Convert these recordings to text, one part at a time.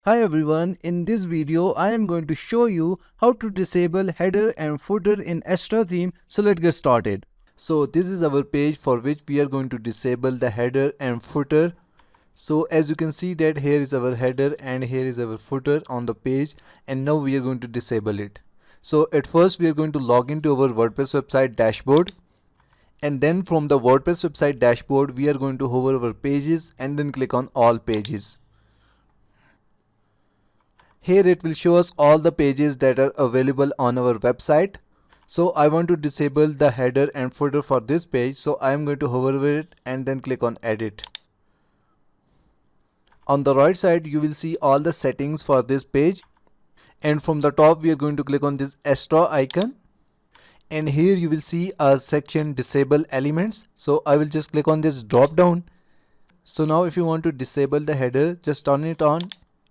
Hi everyone, in this video I am going to show you how to disable header and footer in Astra theme. So let's get started. So this is our page for which we are going to disable the header and footer. So as you can see that here is our header and here is our footer on the page, and now we are going to disable it. So at first we are going to log into our WordPress website dashboard, and then from the WordPress website dashboard we are going to hover over pages and then click on all pages. Here it will show us all the pages that are available on our website. So I want to disable the header and footer for this page, so I am going to hover over it and then click on edit. On the right side you will see all the settings for this page, and from the top we are going to click on this Astra icon, and here you will see a section disable elements. So I will just click on this drop down. So now if you want to disable the header, just turn it on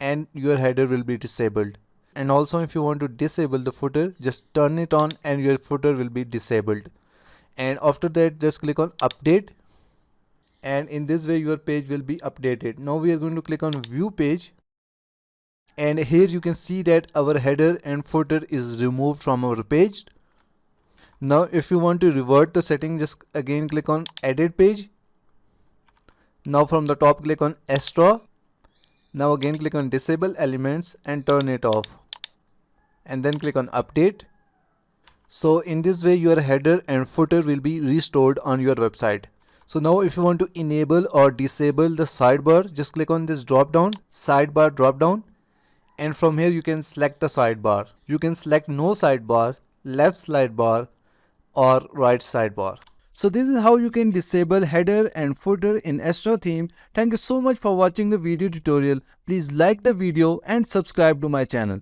and your header will be disabled. And also if you want to disable the footer, just turn it on and your footer will be disabled. And after that just click on update, and in this way your page will be updated. Now we are going to click on view page, and here you can see that our header and footer is removed from our page. Now if you want to revert the setting, just again click on edit page. Now from the top click on Astra. Now again click on disable elements and turn it off, and then click on update. So in this way your header and footer will be restored on your website. So now if you want to enable or disable the sidebar, just click on this drop down, sidebar drop down, and from here you can select the sidebar. You can select no sidebar, left sidebar, or right sidebar. So this is how you can disable header and footer in Astra theme. Thank you so much for watching the video tutorial. Please like the video and subscribe to my channel.